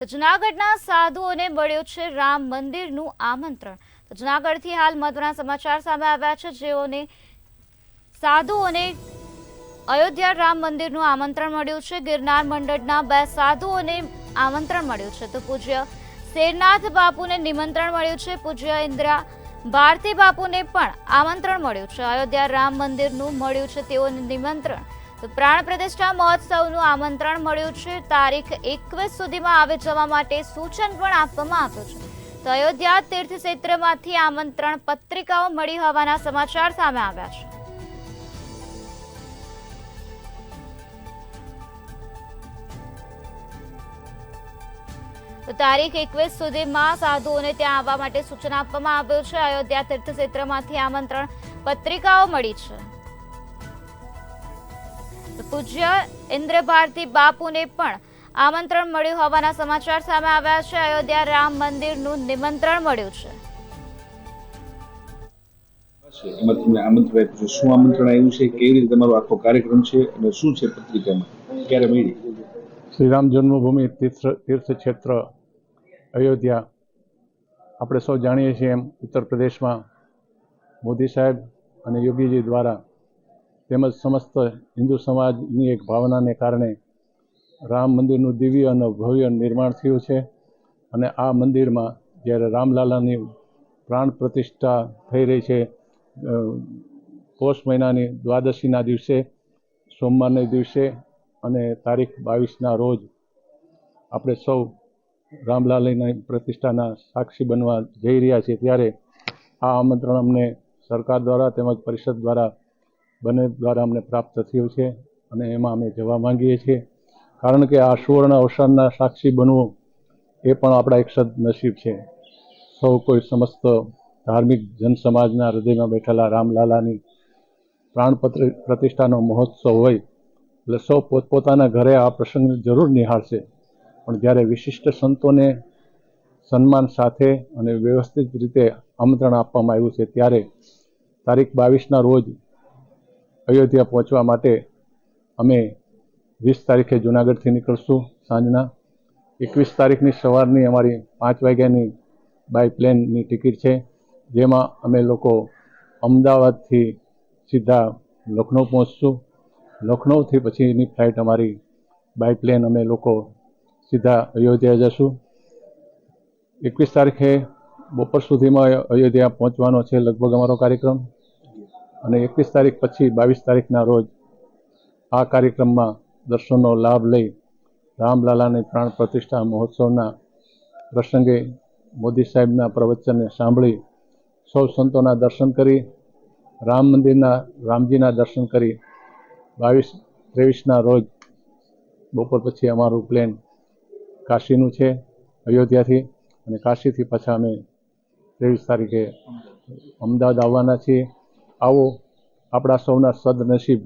જૂનાગઢના સાધુઓને મળ્યું છે રામ મંદિરનું આમંત્રણ। જૂનાગઢથી હાલ મહત્વના સમાચાર સામે આવ્યા છે, જેઓને સાધુઓને અયોધ્યા રામ મંદિરનું આમંત્રણ મળ્યું છે। ગિરનાર મંડળના 2 સાધુઓને આમંત્રણ મળ્યું છે, તો પૂજ્ય શેરનાથ બાપુને નિમંત્રણ મળ્યું છે। પૂજ્ય ઇન્દ્રા ભારતી બાપુને પણ આમંત્રણ મળ્યું છે। અયોધ્યા રામ મંદિરનું મળ્યું છે તેઓને નિમંત્રણ। તો પ્રાણ પ્રતિષ્ઠા મહોત્સવનું આમંત્રણ મળ્યું છે। તારીખ 21 સુધીમાં આવી જવા માટે સૂચન પણ આપવામાં આવ્યું છે। તો અયોધ્યા તીર્થક્ષેત્રમાંથી આમંત્રણ પત્રિકાઓ મળી હોવાના સમાચાર સામે આવ્યા છે। તો તારીખ 21 સુધીમાં સાધુઓને ત્યાં આવવા માટે સૂચન આપવામાં આવ્યું છે। અયોધ્યા તીર્થક્ષેત્રમાંથી આમંત્રણ પત્રિકાઓ મળી છે। પૂજ્ય ઇન્દ્ર ભારતી બાપુને પણ આમંત્રણ મળ્યું હોવાના સમાચાર સામે આવ્યા છે। અયોધ્યા રામ મંદિરનું નિમંત્રણ મળ્યું છે। એમાં તમને આમંત્રણ આપ્યું છે, શું આમંત્રણ આવ્યું છે, કેવી રીતે તમારો આખો કાર્યક્રમ છે અને શું છે પત્રિકામાં, ક્યારે મળી? શ્રી રામ જન્મભૂમિ તીર્થક્ષેત્ર અયોધ્યા આપણે સૌ જાણીએ છીએ એમ ઉત્તર પ્રદેશમાં મોદી સાહેબ અને યોગીજી દ્વારા તેમજ સમસ્ત હિન્દુ સમાજની એક ભાવનાને કારણે રામ મંદિરનું દિવ્ય અને ભવ્ય નિર્માણ થયું છે। અને આ મંદિરમાં જ્યારે રામલાલાની પ્રાણ પ્રતિષ્ઠા થઈ રહી છે, પોષ મહિનાની દ્વાદશીના દિવસે, સોમવારના દિવસે અને તારીખ 22ના રોજ આપણે સૌ રામલાલાની પ્રતિષ્ઠાના સાક્ષી બનવા જઈ રહ્યા છીએ। ત્યારે આ આમંત્રણ અમને સરકાર દ્વારા તેમજ પરિષદ દ્વારા બંને દ્વારા અમને પ્રાપ્ત થયું છે અને એમાં અમે જવા માંગીએ છીએ, કારણ કે આ સુવર્ણ અવસરના સાક્ષી બનવું એ પણ આપણા એક સદનસીબ છે। સૌ કોઈ સમસ્ત ધાર્મિક જનસમાજના હૃદયમાં બેઠેલા રામલાલાની પ્રાણ પ્રતિષ્ઠાનો મહોત્સવ હોય એટલે સૌ પોતપોતાના ઘરે આ પ્રસંગને જરૂર નિહાળશે, પણ જ્યારે વિશિષ્ટ સંતોને સન્માન સાથે અને વ્યવસ્થિત રીતે આમંત્રણ આપવામાં આવ્યું છે, ત્યારે તારીખ 22ના રોજ અયોધ્યા પહોંચવા માટે અમે 20 તારીખે જૂનાગઢથી નીકળશું સાંજના। 21 તારીખની સવારની અમારી 5 વાગ્યાની બાય પ્લેનની ટિકિટ છે, જેમાં અમે લોકો અમદાવાદથી સીધા લખનઉ પહોંચશું। લખનઉથી પછીની ફ્લાઇટ અમારી બાય પ્લેન અમે લોકો સીધા અયોધ્યા જશું। 21 તારીખે બપોર સુધીમાં અયોધ્યા પહોંચવાનો છે લગભગ અમારો કાર્યક્રમ, અને 21 તારીખ પછી 22 તારીખના રોજ આ કાર્યક્રમમાં દર્શનનો લાભ લઈ રામલાલાની પ્રાણ પ્રતિષ્ઠા મહોત્સવના પ્રસંગે મોદી સાહેબના પ્રવચનને સાંભળી સૌ સંતોના દર્શન કરી, રામ મંદિરના રામજીના દર્શન કરી 22-23ના રોજ બપોર પછી અમારું પ્લેન કાશીનું છે અયોધ્યાથી, અને કાશીથી પાછા અમે 23 તારીખે અમદાવાદ આવવાના છીએ। આવો આપણા સૌના સદનસીબ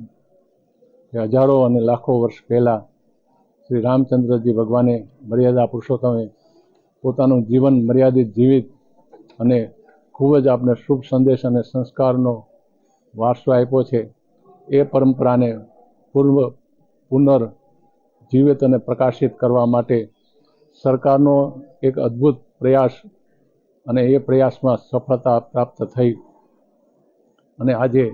કે હજારો અને લાખો વર્ષ પહેલાં શ્રી રામચંદ્રજી ભગવાને મર્યાદા પુરુષોત્તમે પોતાનું જીવન મર્યાદિત જીવિત અને ખૂબ જ આપણે શુભ સંદેશ અને સંસ્કારનો વારસો આપ્યો છે। એ પરંપરાને પુનર્જીવિત અને પ્રકાશિત કરવા માટે સરકારનો એક અદ્ભુત પ્રયાસ, અને એ પ્રયાસમાં સફળતા પ્રાપ્ત થઈ અને આજે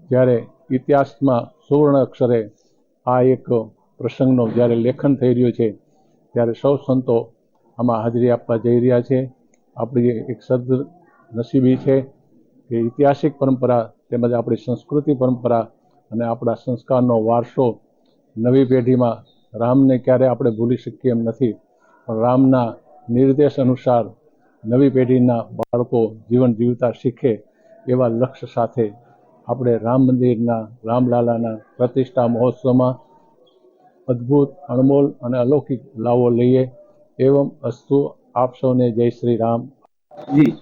જ્યારે ઇતિહાસમાં સુવર્ણ અક્ષરે આ એક પ્રસંગનો જ્યારે લેખન થઈ રહ્યું છે, ત્યારે સૌ સંતો આમાં હાજરી આપવા જઈ રહ્યા છે। આપણી એક સદનસીબી છે કે ઐતિહાસિક પરંપરા તેમજ આપણી સંસ્કૃતિ પરંપરા અને આપણા સંસ્કારનો વારસો નવી પેઢીમાં રામને ક્યારે આપણે ભૂલી શકીએ એમ નથી, પણ રામના નિર્દેશ અનુસાર નવી પેઢીના બાળકો જીવન જીવતા શીખે એવા લક્ષ્ય સાથે આપણે રામ મંદિરના રામલાલાના પ્રતિષ્ઠા મહોત્સવમાં અદ્ભુત, અણમોલ અને અલૌકિક લાવો લઈએ। એવમ અસ્તુ। આપ સૌને જય શ્રી રામ। જી